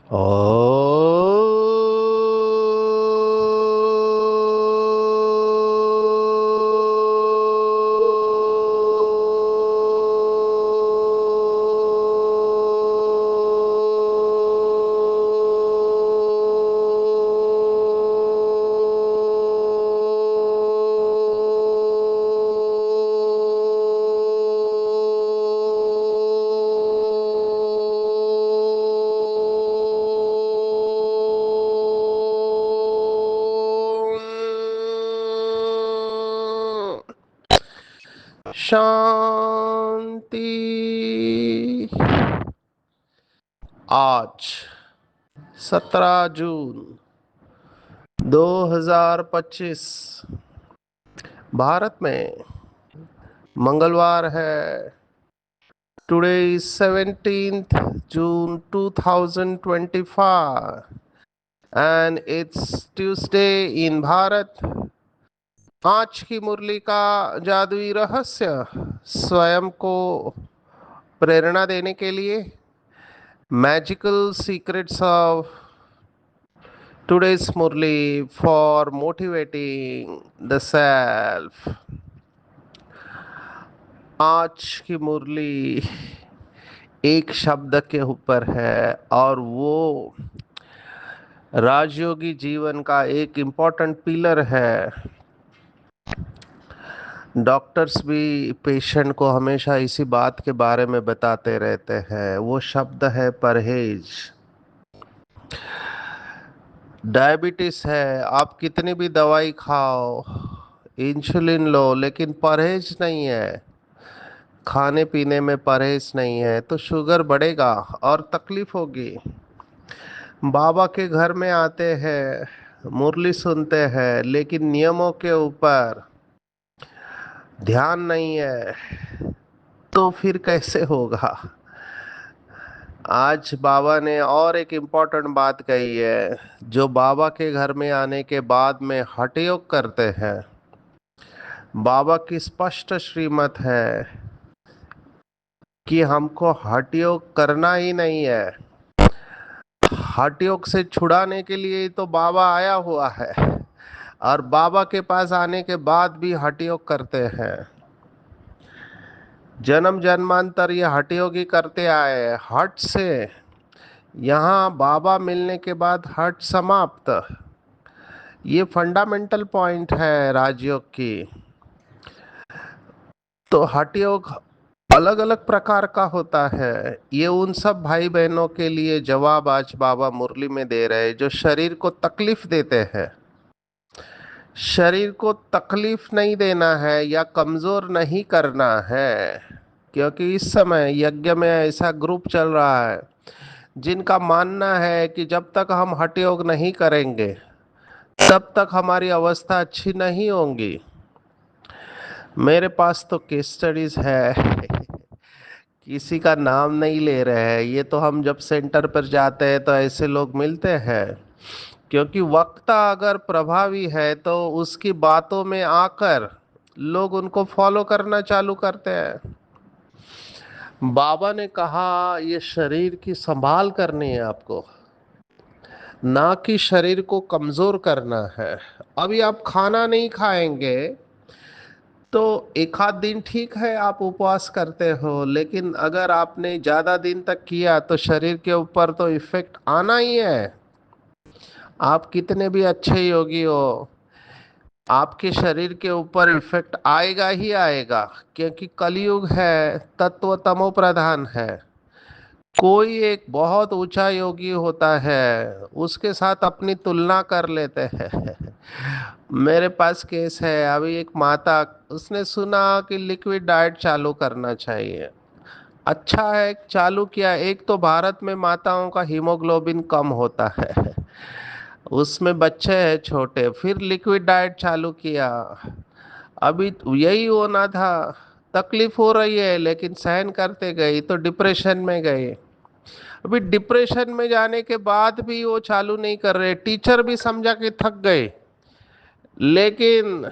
ओ शांति। आज 17 जून 2025 भारत में मंगलवार है। Today is 17 June 2025 and it's Tuesday in Bharat. आज की मुरली का जादुई रहस्य स्वयं को प्रेरणा देने के लिए magical secrets of today's Murli for motivating the self. आज की मुरली एक शब्द के ऊपर है और वो राजयोगी जीवन का एक इम्पोर्टेंट पिलर है। डॉक्टर्स भी पेशेंट को हमेशा इसी बात के बारे में बताते रहते हैं। वो शब्द है परहेज। डायबिटीज है, आप कितनी भी दवाई खाओ, इंसुलिन लो, लेकिन परहेज नहीं है, खाने पीने में परहेज नहीं है, तो शुगर बढ़ेगा और तकलीफ होगी। बाबा के घर में आते हैं, मुरली सुनते हैं, लेकिन नियमों के ऊपर ध्यान नहीं है, तो फिर कैसे होगा। आज बाबा ने और एक इम्पोर्टेंट बात कही है। जो बाबा के घर में आने के बाद में हठ योग करते हैं, बाबा की स्पष्ट श्रीमत है कि हमको हठ योग करना ही नहीं है। हठ योग से छुड़ाने के लिए ही तो बाबा आया हुआ है, और बाबा के पास आने के बाद भी हठ योग करते हैं। जन्म जन्मांतर ये हठ योग ही करते आए। हठ से यहाँ बाबा मिलने के बाद हठ समाप्त। ये फंडामेंटल पॉइंट है राजयोग की। तो हठ योग अलग अलग प्रकार का होता है। ये उन सब भाई बहनों के लिए जवाब आज बाबा मुरली में दे रहे हैं जो शरीर को तकलीफ देते हैं। शरीर को तकलीफ नहीं देना है या कमजोर नहीं करना है, क्योंकि इस समय यज्ञ में ऐसा ग्रुप चल रहा है जिनका मानना है कि जब तक हम हठ योग नहीं करेंगे तब तक हमारी अवस्था अच्छी नहीं होगी। मेरे पास तो केस स्टडीज है, किसी का नाम नहीं ले रहे हैं। ये तो हम जब सेंटर पर जाते हैं तो ऐसे लोग मिलते हैं, क्योंकि वक्ता अगर प्रभावी है तो उसकी बातों में आकर लोग उनको फॉलो करना चालू करते हैं। बाबा ने कहा ये शरीर की संभाल करनी है आपको, ना कि शरीर को कमजोर करना है। अभी आप खाना नहीं खाएंगे तो एक आध दिन ठीक है, आप उपवास करते हो, लेकिन अगर आपने ज्यादा दिन तक किया तो शरीर के ऊपर तो इफेक्ट आना ही है। आप कितने भी अच्छे योगी हो, आपके शरीर के ऊपर इफेक्ट आएगा ही आएगा, क्योंकि कलयुग है, तत्व तमो प्रधान है। कोई एक बहुत ऊंचा योगी होता है, उसके साथ अपनी तुलना कर लेते हैं। मेरे पास केस है, अभी एक माता, उसने सुना कि लिक्विड डाइट चालू करना चाहिए। अच्छा है, चालू किया। एक तो भारत में माताओं का हीमोग्लोबिन कम होता है, उसमें बच्चे हैं छोटे, फिर लिक्विड डाइट चालू किया। अभी यही होना था, तकलीफ हो रही है लेकिन सहन करते गई तो डिप्रेशन में गए। अभी डिप्रेशन में जाने के बाद भी वो चालू नहीं कर रहे। टीचर भी समझा कि थक गए, लेकिन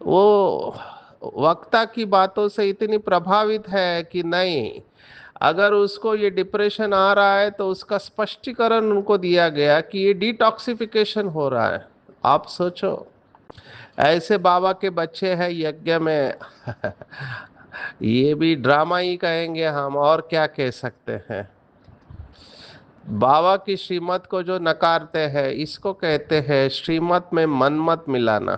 वो वक्ता की बातों से इतनी प्रभावित है कि नहीं, अगर उसको ये डिप्रेशन आ रहा है तो उसका स्पष्टीकरण उनको दिया गया कि ये डिटॉक्सिफिकेशन हो रहा है। आप सोचो, ऐसे बाबा के बच्चे हैं यज्ञ में। ये भी ड्रामा ही कहेंगे हम, और क्या कह सकते हैं। बाबा की श्रीमत को जो नकारते हैं, इसको कहते हैं श्रीमत में मनमत मिलाना।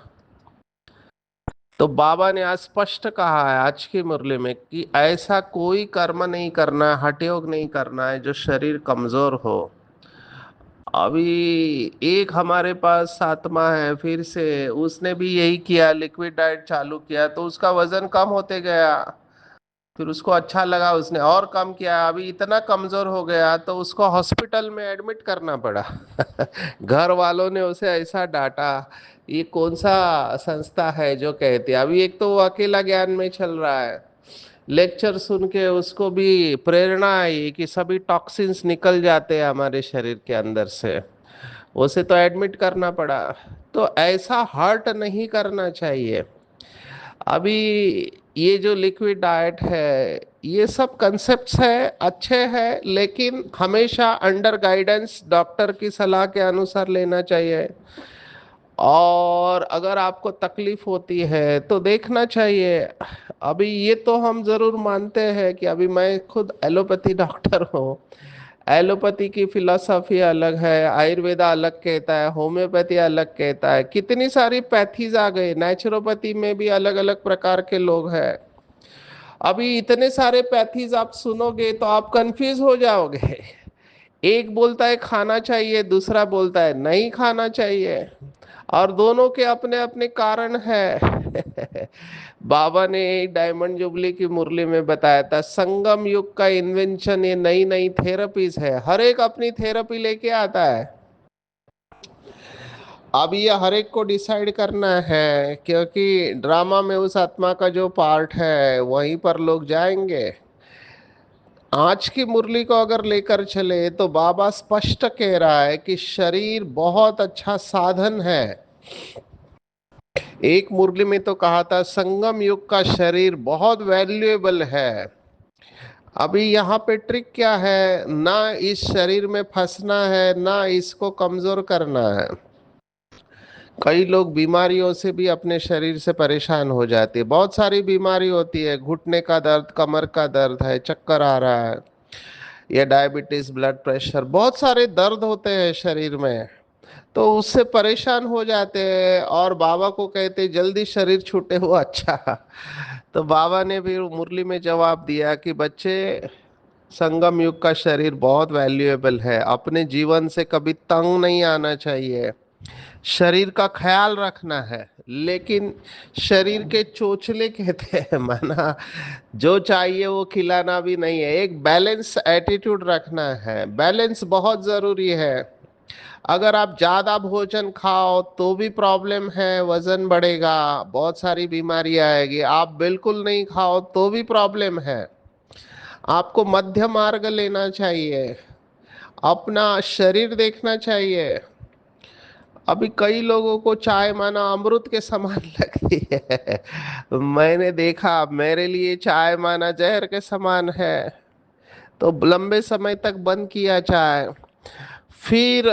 तो बाबा ने आज स्पष्ट कहा है आज की मुरली में कि ऐसा कोई कर्म नहीं करना है, हठ योग नहीं करना है जो शरीर कमजोर हो। अभी एक हमारे पास आत्मा है, फिर से उसने भी यही किया, लिक्विड डाइट चालू किया तो उसका वजन कम होते गया। फिर उसको अच्छा लगा, उसने और कम किया, अभी इतना कमजोर हो गया तो उसको हॉस्पिटल में एडमिट करना पड़ा। घर वालों ने उसे ऐसा डांटा। ये कौन सा संस्था है जो कहती है। अभी एक तो वो अकेला ज्ञान में चल रहा है। लेक्चर सुन के उसको भी प्रेरणा आई कि सभी टॉक्सिन्स निकल जाते हैं हमारे शरीर के अंदर से। उसे तो एडमिट करना पड़ा। तो ऐसा हर्ट नहीं करना चाहिए। अभी ये जो लिक्विड डाइट है, ये सब कंसेप्ट्स है, अच्छे हैं, लेकिन हमेशा अंडर गाइडेंस डॉक्टर की सलाह के अनुसार लेना चाहिए। और अगर आपको तकलीफ होती है तो देखना चाहिए। अभी ये तो हम जरूर मानते हैं कि अभी मैं खुद एलोपैथी डॉक्टर हूँ। एलोपैथी की फिलॉसफी अलग है, आयुर्वेदा अलग कहता है, होम्योपैथी अलग कहता है, कितनी सारी पैथीज आ गई, नेचुरोपैथी में भी अलग अलग प्रकार के लोग हैं। अभी इतने सारे पैथीज आप सुनोगे तो आप कंफ्यूज हो जाओगे। एक बोलता है खाना चाहिए, दूसरा बोलता है नहीं खाना चाहिए, और दोनों के अपने अपने कारण है। बाबा ने डायमंड जुबली की मुरली में बताया था, संगम युग का इन्वेंशन ये नई नई थेरेपीज है, हर एक अपनी थेरेपी लेके आता है। अब ये हर एक को डिसाइड करना है, क्योंकि ड्रामा में उस आत्मा का जो पार्ट है वहीं पर लोग जाएंगे। आज की मुरली को अगर लेकर चले तो बाबा स्पष्ट कह रहा है कि शरीर बहुत अच्छा साधन है। एक मुरली में तो कहा था संगम युग का शरीर बहुत वैल्यूएबल है। अभी यहाँ पे ट्रिक क्या है, ना इस शरीर में फंसना है ना इसको कमजोर करना है। कई लोग बीमारियों से भी अपने शरीर से परेशान हो जाते हैं, बहुत सारी बीमारी होती है, घुटने का दर्द, कमर का दर्द है, चक्कर आ रहा है, या डायबिटीज, ब्लड प्रेशर, बहुत सारे दर्द होते हैं शरीर में। तो उससे परेशान हो जाते हैं और बाबा को कहते जल्दी शरीर छूटे हो अच्छा। तो बाबा ने भी मुरली में जवाब दिया कि बच्चे, संगम युग का शरीर बहुत वैल्यूएबल है, अपने जीवन से कभी तंग नहीं आना चाहिए, शरीर का ख्याल रखना है। लेकिन शरीर के चोचले कहते हैं माना, जो चाहिए वो खिलाना भी नहीं है, एक बैलेंस एटीट्यूड रखना है, बैलेंस बहुत जरूरी है। अगर आप ज्यादा भोजन खाओ तो भी प्रॉब्लम है, वजन बढ़ेगा, बहुत सारी बीमारी आएगी, आप बिल्कुल नहीं खाओ तो भी प्रॉब्लम है। आपको मध्य मार्ग लेना चाहिए, अपना शरीर देखना चाहिए। अभी कई लोगों को चाय माना अमृत के समान लगती है। मैंने देखा, मेरे लिए चाय माना जहर के समान है। तो लंबे समय तक बंद किया चाय। फिर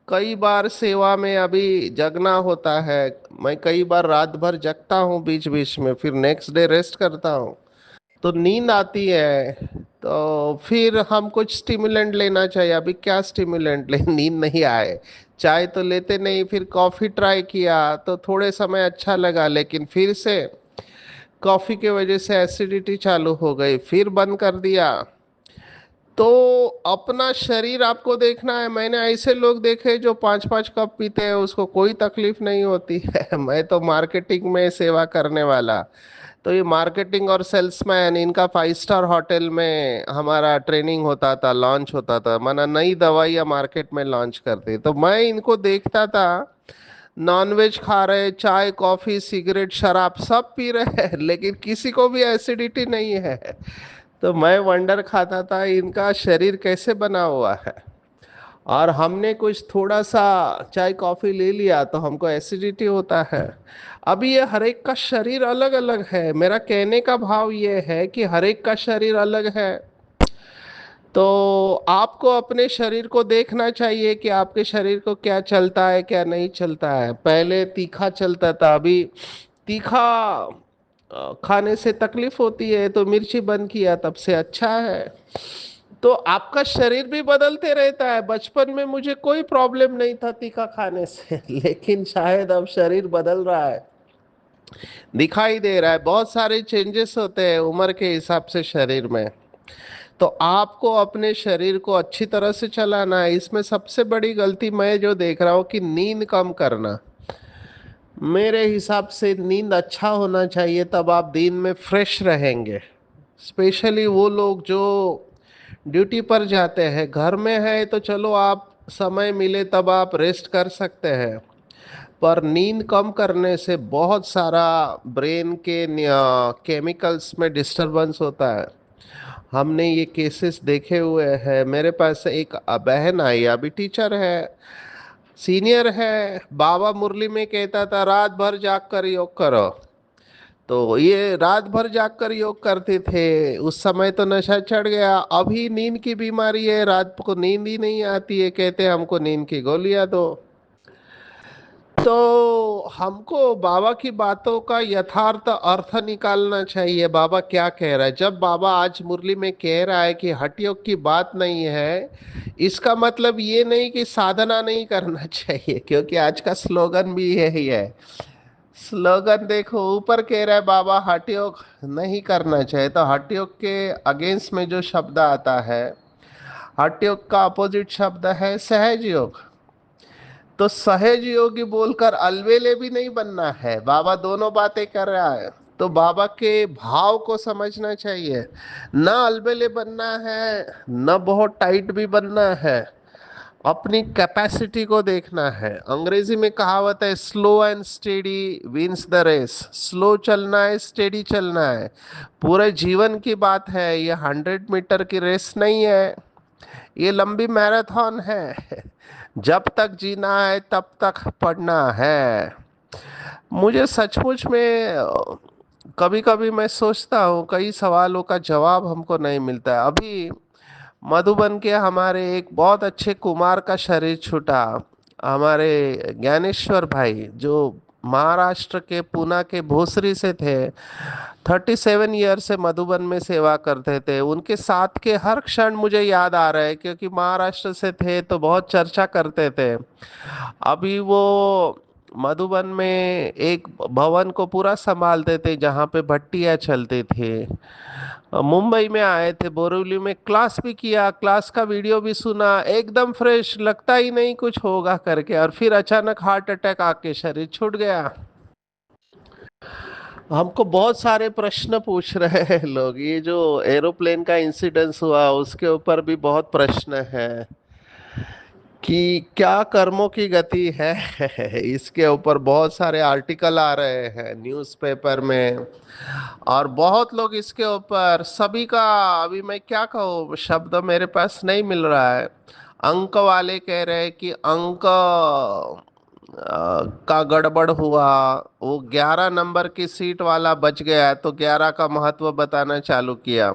कई बार सेवा में अभी जगना होता है। मैं कई बार रात भर जगता हूँ बीच बीच में, फिर नेक्स्ट डे रेस्ट करता हूँ। तो नींद आती है, तो फिर हम कुछ स्टिमुलेंट लेना चाहिए। अभी क्या स्टिमुलेंट ले, नींद नहीं आए, चाय तो लेते नहीं। फिर कॉफ़ी ट्राई किया तो थोड़े समय अच्छा लगा, लेकिन फिर से कॉफ़ी के वजह से एसिडिटी चालू हो गई, फिर बंद कर दिया। तो अपना शरीर आपको देखना है। मैंने ऐसे लोग देखे जो 5-5 कप पीते हैं, उसको कोई तकलीफ नहीं होती है। मैं तो मार्केटिंग में सेवा करने वाला, तो ये मार्केटिंग और सेल्समैन, इनका 5 स्टार होटल में हमारा ट्रेनिंग होता था, लॉन्च होता था, माना नई दवाइयाँ मार्केट में लॉन्च करते, तो मैं इनको देखता था, नॉनवेज खा रहे, चाय कॉफी सिगरेट शराब सब पी रहे हैं, लेकिन किसी को भी एसिडिटी नहीं है। तो मैं वंडर खाता था इनका शरीर कैसे बना हुआ है। और हमने कुछ थोड़ा सा चाय कॉफी ले लिया तो हमको एसिडिटी होता है। अभी ये हर एक का शरीर अलग अलग है। मेरा कहने का भाव ये है कि हर एक का शरीर अलग है। तो आपको अपने शरीर को देखना चाहिए कि आपके शरीर को क्या चलता है क्या नहीं चलता है। पहले तीखा चलता था, अभी तीखा खाने से तकलीफ होती है तो मिर्ची बंद किया, तब से अच्छा है। तो आपका शरीर भी बदलते रहता है। बचपन में मुझे कोई प्रॉब्लम नहीं था तीखा खाने से लेकिन शायद अब शरीर बदल रहा है, दिखाई दे रहा है, बहुत सारे चेंजेस होते हैं उम्र के हिसाब से शरीर में। तो आपको अपने शरीर को अच्छी तरह से चलाना है। इसमें सबसे बड़ी गलती मैं जो देख रहा हूँ कि नींद कम करना। मेरे हिसाब से नींद अच्छा होना चाहिए, तब आप दिन में फ्रेश रहेंगे। स्पेशली वो लोग जो ड्यूटी पर जाते हैं, घर में है तो चलो आप समय मिले तब आप रेस्ट कर सकते हैं, पर नींद कम करने से बहुत सारा ब्रेन के केमिकल्स में डिस्टरबेंस होता है। हमने ये केसेस देखे हुए हैं। मेरे पास एक बहन आई, अभी टीचर है, सीनियर है, बाबा मुरली में कहता था रात भर जाग कर योग करो। तो ये रात भर जाग कर योग करते थे। उस समय तो नशा चढ़ गया, अभी नींद की बीमारी है, रात को नींद ही नहीं आती है, कहते हैं हमको नींद की गोलियां दो। तो हमको बाबा की बातों का यथार्थ अर्थ निकालना चाहिए। बाबा क्या कह रहा है? जब बाबा आज मुरली में कह रहा है कि हठ योग की बात नहीं है, इसका मतलब ये नहीं कि साधना नहीं करना चाहिए, क्योंकि आज का स्लोगन भी यही है। स्लोगन देखो, ऊपर कह रहा है बाबा हठ योग नहीं करना चाहिए, तो हठ योग के अगेंस्ट में जो शब्द आता है, हठ योग का अपोजिट शब्द है सहज योग। तो सहज योगी बोलकर अलवेले भी नहीं बनना है, बाबा दोनों बातें कर रहा है। तो बाबा के भाव को समझना चाहिए। न अलबेले बनना है, न बहुत टाइट भी बनना है, अपनी कैपेसिटी को देखना है। अंग्रेजी में कहावत है, slow and steady wins the race. Slow चलना है, स्टेडी चलना है, पूरे जीवन की बात है। ये 100 मीटर की रेस नहीं है, ये लंबी मैराथन है। जब तक जीना है तब तक पढ़ना है। मुझे सचमुच में कभी कभी मैं सोचता हूँ, कई सवालों का जवाब हमको नहीं मिलता है। अभी मधुबन के हमारे एक बहुत अच्छे कुमार का शरीर छूटा, हमारे ज्ञानेश्वर भाई, जो महाराष्ट्र के पूना के भोसरी से थे। 37 ईयर से मधुबन में सेवा करते थे। उनके साथ के हर क्षण मुझे याद आ रहा है, क्योंकि महाराष्ट्र से थे तो बहुत चर्चा करते थे। अभी वो मधुबन में एक भवन को पूरा संभालते थे जहाँ पे भट्टियाँ चलती थी। मुंबई में आए थे, बोरिवली में क्लास भी किया, क्लास का वीडियो भी सुना, एकदम फ्रेश, लगता ही नहीं कुछ होगा करके, और फिर अचानक हार्ट अटैक आके शरीर छूट गया। हमको बहुत सारे प्रश्न पूछ रहे हैं लोग। ये जो एरोप्लेन का इंसिडेंस हुआ उसके ऊपर भी बहुत प्रश्न है कि क्या कर्मों की गति है। इसके ऊपर बहुत सारे आर्टिकल आ रहे हैं न्यूज़पेपर में, और बहुत लोग इसके ऊपर, सभी का अभी मैं क्या कहूँ, शब्द मेरे पास नहीं मिल रहा है। अंक वाले कह रहे हैं कि अंक का गड़बड़ हुआ, वो 11 नंबर की सीट वाला बच गया तो 11 का महत्व बताना चालू किया।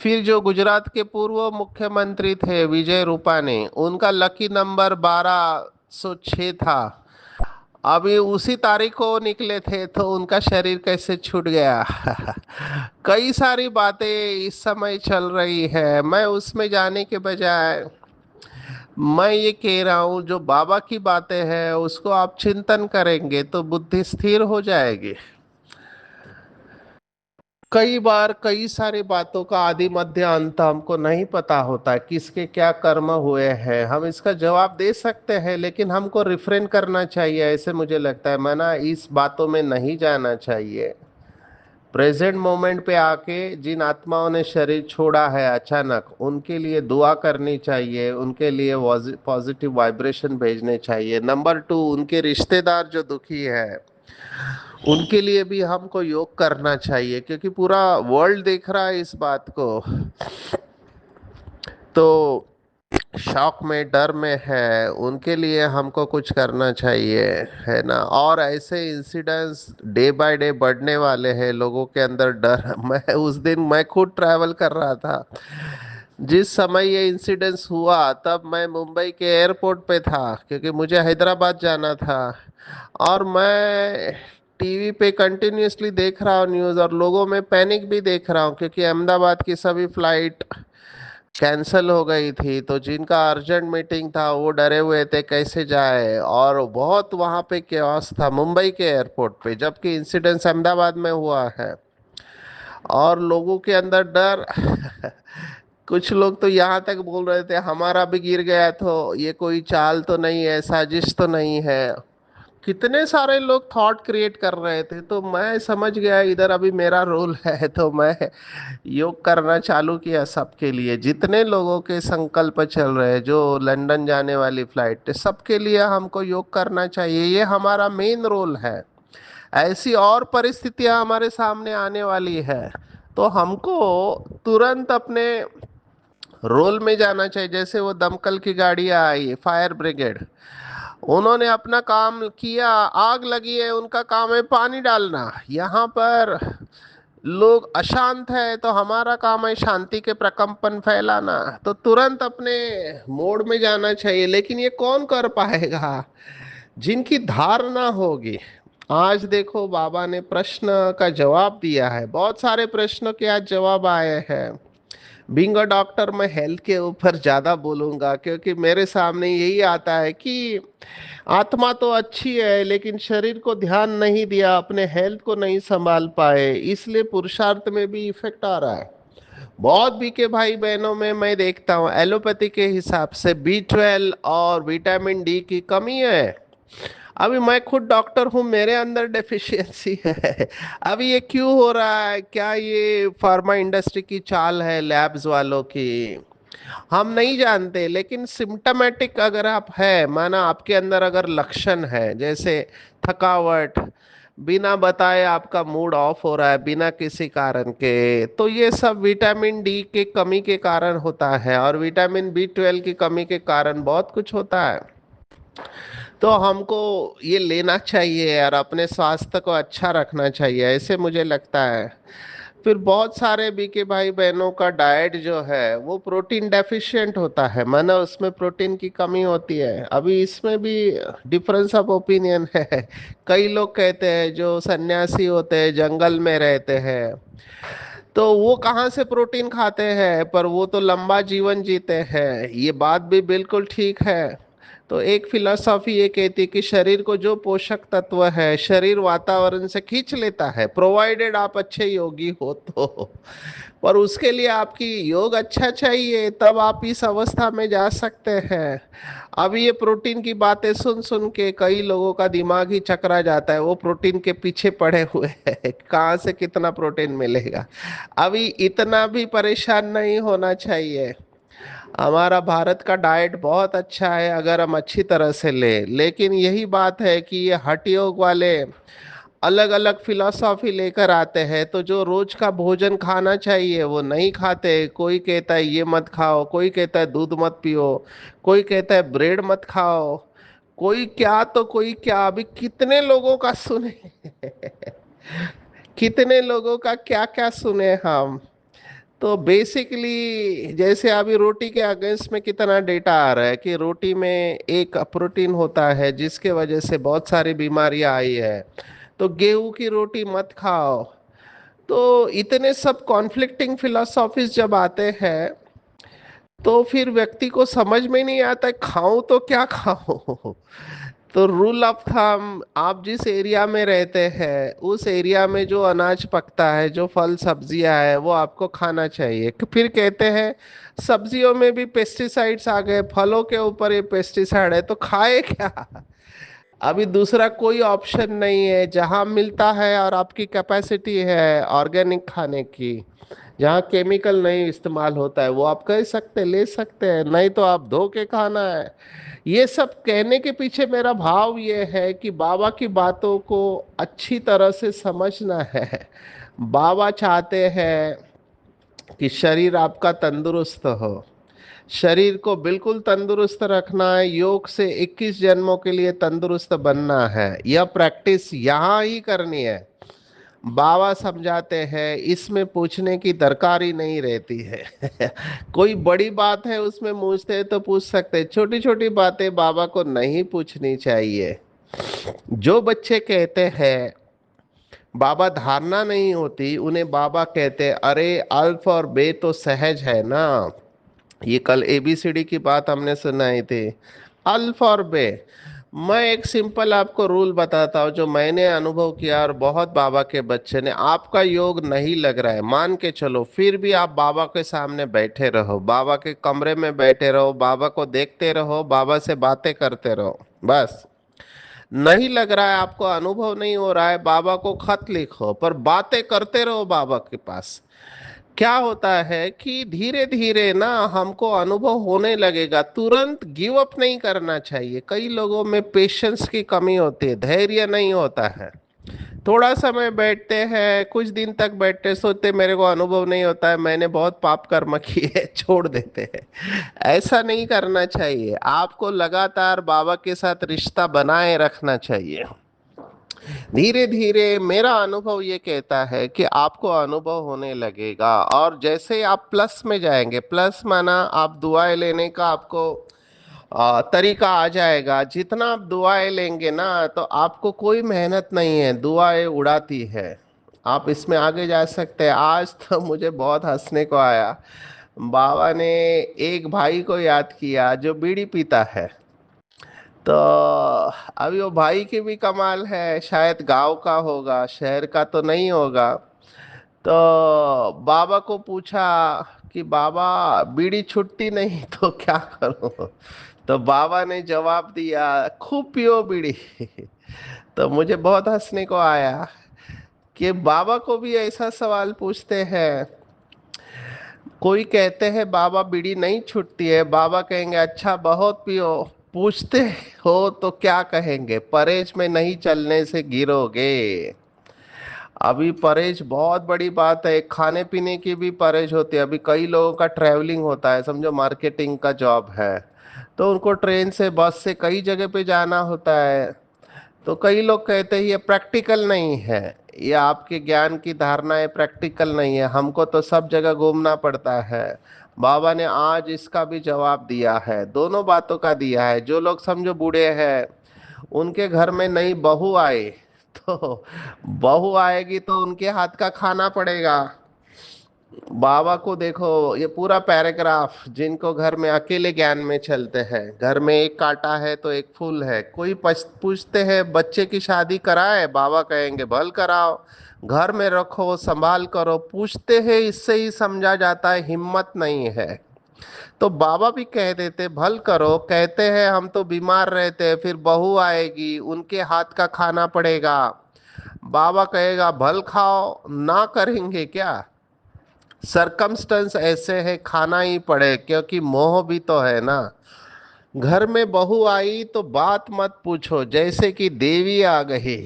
फिर जो गुजरात के पूर्व मुख्यमंत्री थे विजय रूपानी, उनका लकी नंबर 1206 था। अभी उसी तारीख को निकले थे तो उनका शरीर कैसे छूट गया। कई सारी बातें इस समय चल रही है। मैं उसमें जाने के बजाय मैं ये कह रहा हूँ, जो बाबा की बातें हैं उसको आप चिंतन करेंगे तो बुद्धि स्थिर हो जाएगी। कई बार कई सारी बातों का आदि मध्य अंत हमको नहीं पता होता, किसके क्या कर्म हुए हैं। हम इसका जवाब दे सकते हैं लेकिन हमको रिफ्रेन करना चाहिए, ऐसे मुझे लगता है। मना इस बातों में नहीं जाना चाहिए। प्रेजेंट मोमेंट पे आके जिन आत्माओं ने शरीर छोड़ा है अचानक, उनके लिए दुआ करनी चाहिए, उनके लिए पॉजिटिव वाइब्रेशन भेजने चाहिए। नंबर 2, उनके रिश्तेदार जो दुखी है उनके लिए भी हमको योग करना चाहिए, क्योंकि पूरा वर्ल्ड देख रहा है इस बात को। तो शौक में, डर में है, उनके लिए हमको कुछ करना चाहिए, है ना। और ऐसे इंसिडेंट्स डे बाय डे बढ़ने वाले हैं, लोगों के अंदर डर। मैं उस दिन मैं खुद ट्रैवल कर रहा था, जिस समय ये इंसिडेंस हुआ तब मैं मुंबई के एयरपोर्ट पे था, क्योंकि मुझे हैदराबाद जाना था। और मैं टीवी पे कंटिन्यूअसली देख रहा हूँ न्यूज़, और लोगों में पैनिक भी देख रहा हूँ, क्योंकि अहमदाबाद की सभी फ्लाइट कैंसिल हो गई थी। तो जिनका अर्जेंट मीटिंग था वो डरे हुए थे कैसे जाए, और बहुत वहाँ पे केओस था मुंबई के एयरपोर्ट पे, जबकि इंसिडेंस अहमदाबाद में हुआ है। और लोगों के अंदर डर कुछ लोग तो यहाँ तक बोल रहे थे हमारा भी गिर गया, तो ये कोई चाल तो नहीं है, साजिश तो नहीं है। कितने सारे लोग थॉट क्रिएट कर रहे थे। तो मैं समझ गया इधर अभी मेरा रोल है, तो मैं योग करना चालू किया सबके लिए। जितने लोगों के संकल्प चल रहे हैं, जो लंदन जाने वाली फ्लाइट है, सबके लिए हमको योग करना चाहिए। ये हमारा मेन रोल है। ऐसी और परिस्थितियां हमारे सामने आने वाली है, तो हमको तुरंत अपने रोल में जाना चाहिए। जैसे वो दमकल की गाड़ियां आई, फायर ब्रिगेड, उन्होंने अपना काम किया। आग लगी है, उनका काम है पानी डालना। यहाँ पर लोग अशांत है, तो हमारा काम है शांति के प्रकंपन फैलाना। तो तुरंत अपने मोड में जाना चाहिए। लेकिन ये कौन कर पाएगा? जिनकी धारणा होगी। आज देखो बाबा ने प्रश्न का जवाब दिया है, बहुत सारे प्रश्नों के आज जवाब आए हैं। बीइंग अ डॉक्टर मैं हेल्थ के ऊपर ज़्यादा बोलूँगा, क्योंकि मेरे सामने यही आता है कि आत्मा तो अच्छी है लेकिन शरीर को ध्यान नहीं दिया, अपने हेल्थ को नहीं संभाल पाए, इसलिए पुरुषार्थ में भी इफेक्ट आ रहा है। बहुत बीके भाई बहनों में मैं देखता हूँ एलोपैथी के हिसाब से B12 और विटामिन डी की कमी है। अभी मैं खुद डॉक्टर हूँ, मेरे अंदर डेफिशिएंसी है। अभी ये क्यों हो रहा है? क्या ये फार्मा इंडस्ट्री की चाल है, लैब्स वालों की? हम नहीं जानते। लेकिन सिम्टमेटिक अगर आप है, माना आपके अंदर अगर लक्षण है, जैसे थकावट, बिना बताए आपका मूड ऑफ हो रहा है बिना किसी कारण के, तो ये सब विटामिन डी के कमी के कारण होता है। और विटामिन B12 की कमी के कारण बहुत कुछ होता है। तो हमको ये लेना चाहिए और अपने स्वास्थ्य को अच्छा रखना चाहिए, ऐसे मुझे लगता है। फिर बहुत सारे बीके भाई बहनों का डाइट जो है वो प्रोटीन डेफिशिएंट होता है, माना उसमें प्रोटीन की कमी होती है। अभी इसमें भी डिफरेंस ऑफ ओपिनियन है। कई लोग कहते हैं जो सन्यासी होते हैं, जंगल में रहते हैं, तो वो कहाँ से प्रोटीन खाते हैं, पर वो तो लंबा जीवन जीते हैं। ये बात भी बिल्कुल ठीक है। तो एक फिलॉसफी ये कहती है कि शरीर को जो पोषक तत्व है शरीर वातावरण से खींच लेता है, प्रोवाइडेड आप अच्छे योगी हो तो। पर उसके लिए आपकी योग अच्छा चाहिए, तब आप इस अवस्था में जा सकते हैं। अब ये प्रोटीन की बातें सुन सुन के कई लोगों का दिमाग ही चकरा जाता है, वो प्रोटीन के पीछे पड़े हुए हैं। कहाँ से कितना प्रोटीन मिलेगा? अभी इतना भी परेशान नहीं होना चाहिए। हमारा भारत का डाइट बहुत अच्छा है अगर हम अच्छी तरह से ले। लेकिन यही बात है कि ये हठ योग वाले अलग अलग फिलॉसफी लेकर आते हैं, तो जो रोज का भोजन खाना चाहिए वो नहीं खाते। कोई कहता है ये मत खाओ, कोई कहता है दूध मत पियो, कोई कहता है ब्रेड मत खाओ, कोई क्या तो कोई क्या। अभी कितने लोगों का सुने कितने लोगों का क्या क्या सुने हम। तो बेसिकली जैसे अभी रोटी के अगेंस्ट में कितना डेटा आ रहा है कि रोटी में एक प्रोटीन होता है जिसके वजह से बहुत सारी बीमारियां आई है, तो गेहूं की रोटी मत खाओ। तो इतने सब कॉन्फ्लिक्टिंग फिलोसॉफीज जब आते हैं, तो फिर व्यक्ति को समझ में नहीं आता है खाऊं तो क्या खाऊं। तो रूल ऑफ थंब, आप जिस एरिया में रहते हैं उस एरिया में जो अनाज पकता है, जो फल सब्जियां है, वो आपको खाना चाहिए। फिर कहते हैं सब्जियों में भी पेस्टिसाइड्स आ गए, फलों के ऊपर ये पेस्टिसाइड है, तो खाए क्या? अभी दूसरा कोई ऑप्शन नहीं है। जहां मिलता है और आपकी कैपेसिटी है ऑर्गेनिक खाने की, जहाँ केमिकल नहीं इस्तेमाल होता है, वो आप कह सकते ले सकते हैं, नहीं तो आप धो के खाना है। ये सब कहने के पीछे मेरा भाव ये है कि बाबा की बातों को अच्छी तरह से समझना है। बाबा चाहते हैं कि शरीर आपका तंदुरुस्त हो। शरीर को बिल्कुल तंदुरुस्त रखना है, योग से 21 जन्मों के लिए तंदुरुस्त बनना है। यह प्रैक्टिस यहाँ ही करनी है। बाबा समझाते हैं, इसमें पूछने की दरकार ही नहीं रहती है। कोई बड़ी बात है उसमें पूछते हैं तो पूछ सकते हैं, छोटी छोटी बातें बाबा को नहीं पूछनी चाहिए। जो बच्चे कहते हैं बाबा धारणा नहीं होती, उन्हें बाबा कहते अरे अल्फ और बे तो सहज है ना। ये कल एबीसीडी की बात हमने सुनाई थी, अल्फ और बे। मैं एक सिंपल आपको रूल बताता हूँ जो मैंने अनुभव किया, और बहुत बाबा के बच्चे ने। आपका योग नहीं लग रहा है मान के चलो, फिर भी आप बाबा के सामने बैठे रहो, बाबा के कमरे में बैठे रहो, बाबा को देखते रहो, बाबा से बातें करते रहो। बस नहीं लग रहा है आपको, अनुभव नहीं हो रहा है, बाबा को खत लिखो, पर बातें करते रहो बाबा के पास। क्या होता है कि धीरे धीरे ना हमको अनुभव होने लगेगा, तुरंत गिव अप नहीं करना चाहिए। कई लोगों में पेशेंस की कमी होती है, धैर्य नहीं होता है। थोड़ा समय बैठते हैं, कुछ दिन तक बैठते, सोचते मेरे को अनुभव नहीं होता है, मैंने बहुत पाप कर्म किए है, छोड़ देते हैं। ऐसा नहीं करना चाहिए, आपको लगातार बाबा के साथ रिश्ता बनाए रखना चाहिए। धीरे धीरे मेरा अनुभव ये कहता है कि आपको अनुभव होने लगेगा, और जैसे आप प्लस में जाएंगे, प्लस माना आप दुआएं लेने का आपको तरीका आ जाएगा। जितना आप दुआएं लेंगे ना, तो आपको कोई मेहनत नहीं है, दुआएं उड़ाती है। आप इसमें आगे जा सकते हैं। आज तो मुझे बहुत हंसने को आया, बाबा ने एक भाई को याद किया जो बीड़ी पीता है। तो अभी वो भाई की भी कमाल है, शायद गांव का होगा, शहर का तो नहीं होगा। तो बाबा को पूछा कि बाबा बीड़ी छुट्टी नहीं तो क्या करूं। तो बाबा ने जवाब दिया, खूब पियो बीड़ी। तो मुझे बहुत हंसने को आया कि बाबा को भी ऐसा सवाल पूछते हैं। कोई कहते हैं बाबा बीड़ी नहीं छूटती है, बाबा कहेंगे अच्छा बहुत पियो। पूछते हो तो क्या कहेंगे, परहेज में नहीं चलने से गिरोगे। अभी परहेज बहुत बड़ी बात है, खाने पीने की भी परहेज होती है। अभी कई लोगों का ट्रैवलिंग होता है, समझो मार्केटिंग का जॉब है, तो उनको ट्रेन से बस से कई जगह पे जाना होता है। तो कई लोग कहते हैं ये प्रैक्टिकल नहीं है, ये आपके ज्ञान की धारणाएं प्रैक्टिकल नहीं है, हमको तो सब जगह घूमना पड़ता है। बाबा ने आज इसका भी जवाब दिया है, दोनों बातों का दिया है। जो लोग समझो बूढ़े हैं, उनके घर में नई बहू आए, तो बहू आएगी तो उनके हाथ का खाना पड़ेगा। बाबा को देखो, ये पूरा पैराग्राफ, जिनको घर में अकेले ज्ञान में चलते हैं, घर में एक कांटा है तो एक फूल है। कोई पूछते हैं बच्चे की शादी कराए, बाबा कहेंगे भल कराओ, घर में रखो संभाल करो। पूछते हैं, इससे ही समझा जाता है हिम्मत नहीं है। तो बाबा भी कह देते भल करो, कहते हैं हम तो बीमार रहते हैं, फिर बहू आएगी उनके हाथ का खाना पड़ेगा। बाबा कहेगा भल खाओ, ना करेंगे क्या। सरकमस्टेंस ऐसे है, खाना ही पड़े, क्योंकि मोह भी तो है ना। घर में बहू आई तो बात मत पूछो, जैसे कि देवी आ गई,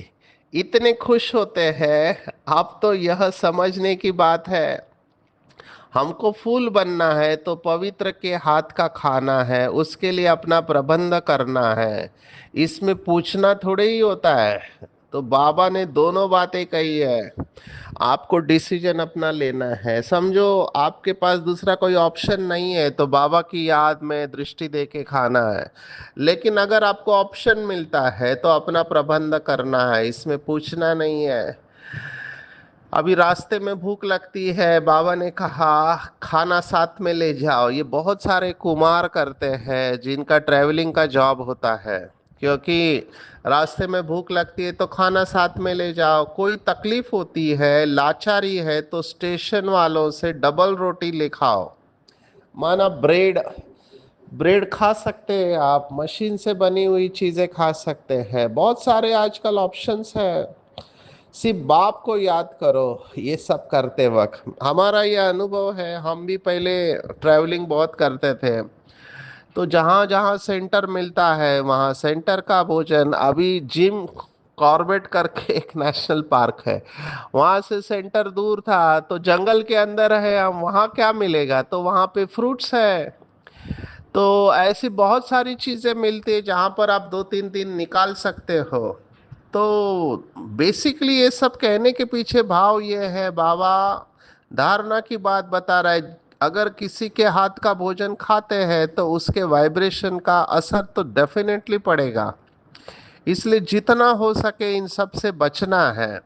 इतने खुश होते हैं। अब तो यह समझने की बात है, हमको फूल बनना है तो पवित्र के हाथ का खाना है, उसके लिए अपना प्रबंध करना है। इसमें पूछना थोड़े ही होता है। तो बाबा ने दोनों बातें कही है, आपको डिसीजन अपना लेना है। समझो आपके पास दूसरा कोई ऑप्शन नहीं है, तो बाबा की याद में दृष्टि दे के खाना है। लेकिन अगर आपको ऑप्शन मिलता है तो अपना प्रबंध करना है, इसमें पूछना नहीं है। अभी रास्ते में भूख लगती है, बाबा ने कहा खाना साथ में ले जाओ। ये बहुत सारे कुमार करते हैं जिनका ट्रैवलिंग का जॉब होता है, क्योंकि रास्ते में भूख लगती है तो खाना साथ में ले जाओ। कोई तकलीफ होती है, लाचारी है, तो स्टेशन वालों से डबल रोटी ले खाओ। माना ब्रेड, ब्रेड खा सकते हैं आप, मशीन से बनी हुई चीजें खा सकते हैं, बहुत सारे आजकल ऑप्शंस हैं। सिर्फ बाप को याद करो। ये सब करते वक्त हमारा ये अनुभव है, हम भी पहले ट्रैवलिंग बहुत करते थे, तो जहाँ जहाँ सेंटर मिलता है वहाँ सेंटर का भोजन। अभी जिम कॉर्बेट करके एक नेशनल पार्क है, वहाँ से सेंटर दूर था, तो जंगल के अंदर है हम, वहाँ क्या मिलेगा, तो वहाँ पे फ्रूट्स है। तो ऐसी बहुत सारी चीजें मिलती है जहाँ पर आप दो तीन दिन निकाल सकते हो। तो बेसिकली ये सब कहने के पीछे भाव ये है, बाबा धारणा की बात बता रहा है। अगर किसी के हाथ का भोजन खाते हैं तो उसके वाइब्रेशन का असर तो डेफिनेटली पड़ेगा। इसलिए जितना हो सके इन सब से बचना है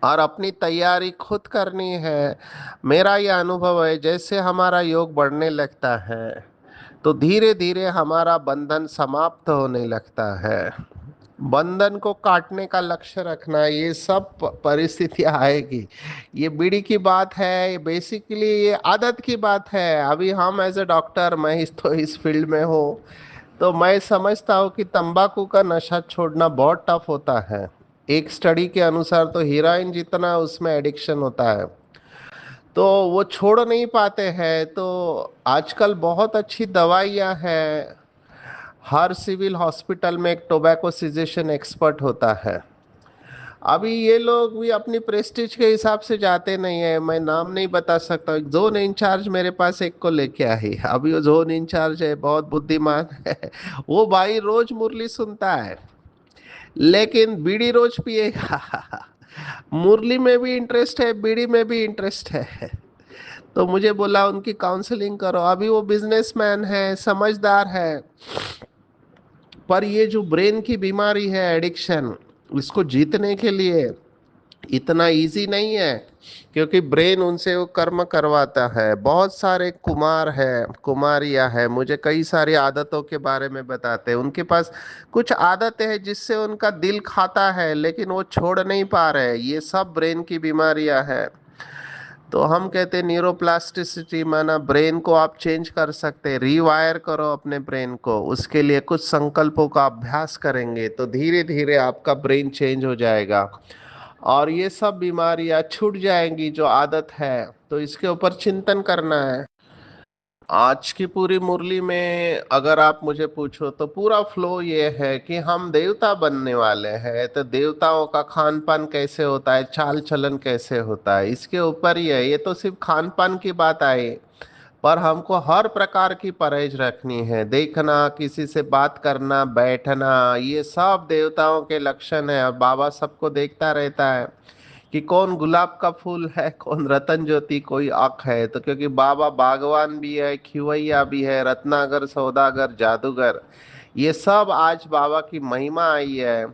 और अपनी तैयारी खुद करनी है। मेरा यह अनुभव है, जैसे हमारा योग बढ़ने लगता है तो धीरे धीरे हमारा बंधन समाप्त होने लगता है। बंधन को काटने का लक्ष्य रखना, ये सब परिस्थितियां आएगी। ये बीड़ी की बात है, ये बेसिकली ये आदत की बात है। अभी हम एज ए डॉक्टर, मैं इस फील्ड में हूँ, तो मैं समझता हूँ कि तंबाकू का नशा छोड़ना बहुत टफ होता है। एक स्टडी के अनुसार तो हीरोइन जितना उसमें एडिक्शन होता है, तो वो छोड़ नहीं पाते हैं। तो आजकल बहुत अच्छी दवाइयाँ हैं। हर सिविल हॉस्पिटल में एक टोबैको सिजेशन एक्सपर्ट होता है। अभी ये लोग भी अपनी प्रेस्टीज के हिसाब से जाते नहीं है। मैं नाम नहीं बता सकता, एक जोन इंचार्ज मेरे पास एक को लेके आई। अभी वो जोन इंचार्ज है, बहुत बुद्धिमान है। वो भाई रोज मुरली सुनता है, लेकिन बीड़ी रोज पिएगा। मुरली में भी इंटरेस्ट है, बीड़ी में भी इंटरेस्ट है। तो मुझे बोला उनकी काउंसलिंग करो। अभी वो बिजनेसमैन है, समझदार है, पर ये जो ब्रेन की बीमारी है, एडिक्शन, इसको जीतने के लिए इतना इजी नहीं है, क्योंकि ब्रेन उनसे वो कर्म करवाता है। बहुत सारे कुमार है, कुमारियां है, मुझे कई सारी आदतों के बारे में बताते हैं। उनके पास कुछ आदतें हैं जिससे उनका दिल खाता है, लेकिन वो छोड़ नहीं पा रहे। ये सब ब्रेन की बीमारियां हैं। तो हम कहते हैं न्यूरोप्लास्टिसिटी, माना ब्रेन को आप चेंज कर सकते हैं, रीवायर करो अपने ब्रेन को। उसके लिए कुछ संकल्पों का अभ्यास करेंगे तो धीरे धीरे आपका ब्रेन चेंज हो जाएगा और ये सब बीमारियां छूट जाएंगी जो आदत है। तो इसके ऊपर चिंतन करना है। आज की पूरी मुरली में अगर आप मुझे पूछो तो पूरा फ्लो ये है कि हम देवता बनने वाले हैं, तो देवताओं का खान पान कैसे होता है, चाल चलन कैसे होता है, इसके ऊपर ही है। ये तो सिर्फ खान पान की बात आई, पर हमको हर प्रकार की परहेज रखनी है। देखना, किसी से बात करना, बैठना, ये सब देवताओं के लक्षण है। और बाबा सबको देखता रहता है कि कौन गुलाब का फूल है, कौन रतन ज्योति, कोई अख है। तो क्योंकि बाबा बागवान भी है, खिवैया भी है, रत्नागर, सौदागर, जादूगर, ये सब आज बाबा की महिमा आई है।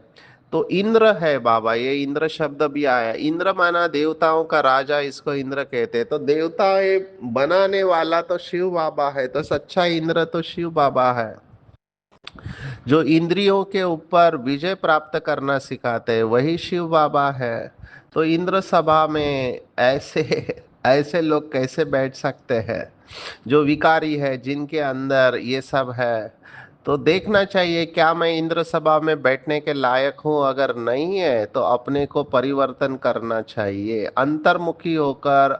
तो इंद्र है बाबा, ये इंद्र शब्द भी आया। इंद्र माना देवताओं का राजा, इसको इंद्र कहते हैं। तो देवता ये बनाने वाला तो शिव बाबा है, तो सच्चा इंद्र तो शिव बाबा है, जो इंद्रियों के ऊपर विजय प्राप्त करना सिखाते हैं, वही शिव बाबा है। तो इंद्र सभा में ऐसे ऐसे लोग कैसे बैठ सकते हैं जो विकारी है, जिनके अंदर ये सब है। तो देखना चाहिए क्या मैं इंद्र सभा में बैठने के लायक हूँ। अगर नहीं है तो अपने को परिवर्तन करना चाहिए, अंतर्मुखी होकर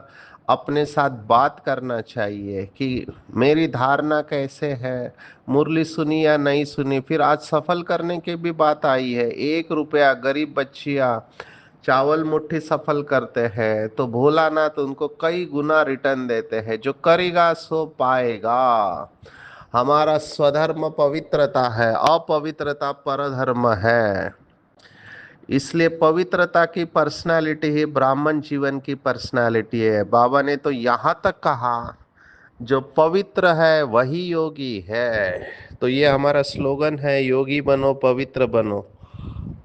अपने साथ बात करना चाहिए कि मेरी धारणा कैसे है, मुरली सुनी या नहीं सुनी। फिर आज सफल करने की भी बात आई है। 1 रुपया गरीब बच्चियां चावल मुट्ठी सफल करते हैं तो भोलानाथ उनको कई गुना रिटर्न देते हैं। जो करेगा सो पाएगा। हमारा स्वधर्म पवित्रता है, अपवित्रता परधर्म है। इसलिए पवित्रता की पर्सनालिटी ही ब्राह्मण जीवन की पर्सनालिटी है। बाबा ने तो यहाँ तक कहा, जो पवित्र है वही योगी है। तो ये हमारा स्लोगन है, योगी बनो पवित्र बनो।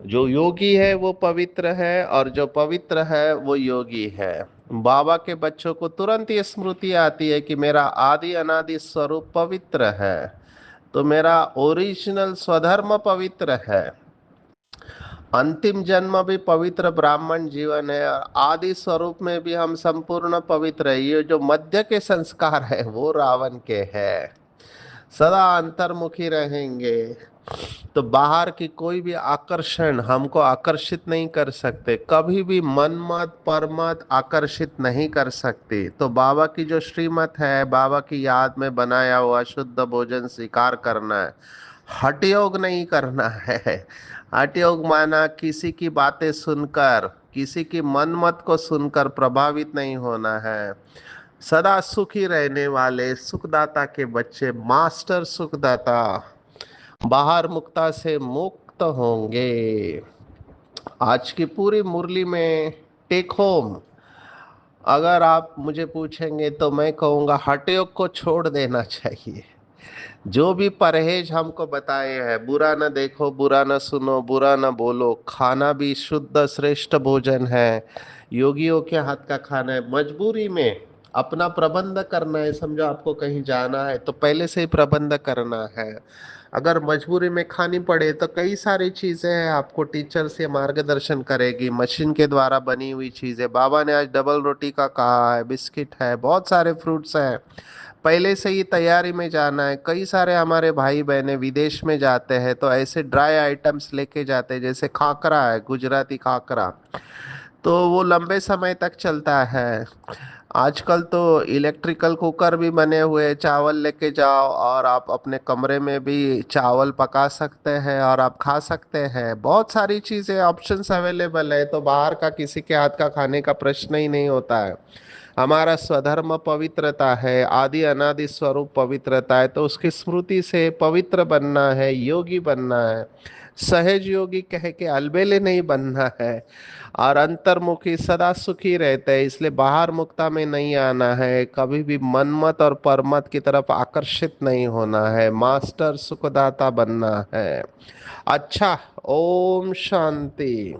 जो योगी है वो पवित्र है, और जो पवित्र है वो योगी है। बाबा के बच्चों को तुरंत ये स्मृति आती है कि मेरा आदि अनादि स्वरूप पवित्र है, तो मेरा ओरिजिनल स्वधर्म पवित्र है। अंतिम जन्म भी पवित्र ब्राह्मण जीवन है, और आदि स्वरूप में भी हम संपूर्ण पवित्र है। ये जो मध्य के संस्कार है वो रावण के है। सदा अंतर्मुखी रहेंगे तो बाहर की कोई भी आकर्षण हमको आकर्षित नहीं कर सकते। कभी भी मनमत परमत आकर्षित नहीं कर सकती। तो बाबा की जो श्रीमत है, बाबा की याद में बनाया हुआ शुद्ध भोजन स्वीकार करना है, हठ योग नहीं करना है। हठ योग माना किसी की बातें सुनकर, किसी की मनमत को सुनकर प्रभावित नहीं होना है। सदा सुखी रहने वाले सुखदाता के बच्चे, मास्टर सुखदाता बाहर मुक्ता से मुक्त होंगे। आज की पूरी मुरली में टेक होम, अगर आप मुझे पूछेंगे तो मैं कहूँगा हठयोग को छोड़ देना चाहिए। जो भी परहेज हमको बताए हैं, बुरा न देखो, बुरा न सुनो, बुरा न बोलो, खाना भी शुद्ध श्रेष्ठ भोजन है, योगियों के हाथ का खाना है, मजबूरी में अपना प्रबंध करना है। समझो आपको कहीं जाना है तो पहले से ही प्रबंध करना है। अगर मजबूरी में खानी पड़े तो कई सारी चीजें हैं, आपको टीचर से मार्गदर्शन करेगी, मशीन के द्वारा बनी हुई चीजें। बाबा ने आज डबल रोटी का कहा है, बिस्किट है, बहुत सारे फ्रूट्स हैं। पहले से ही तैयारी में जाना है। कई सारे हमारे भाई बहने विदेश में जाते हैं तो ऐसे ड्राई आइटम्स लेके जाते हैं, जैसे खाकरा है, गुजराती खाकरा, तो वो लंबे समय तक चलता है। आजकल तो इलेक्ट्रिकल कुकर भी बने हुए हैं, चावल लेके जाओ और आप अपने कमरे में भी चावल पका सकते हैं और आप खा सकते हैं। बहुत सारी चीज़ें ऑप्शंस अवेलेबल है, तो बाहर का किसी के हाथ का खाने का प्रश्न ही नहीं होता है। हमारा स्वधर्म पवित्रता है, आदि अनादि स्वरूप पवित्रता है, तो उसकी स्मृति से पवित्र बनना है, योगी बनना है। सहज योगी कह के अलबेले नहीं बनना है, और अंतर्मुखी सदा सुखी रहते हैं, इसलिए बाहर मुक्ता में नहीं आना है, कभी भी मनमत और परमत की तरफ आकर्षित नहीं होना है, मास्टर सुखदाता बनना है। अच्छा, ओम शांति।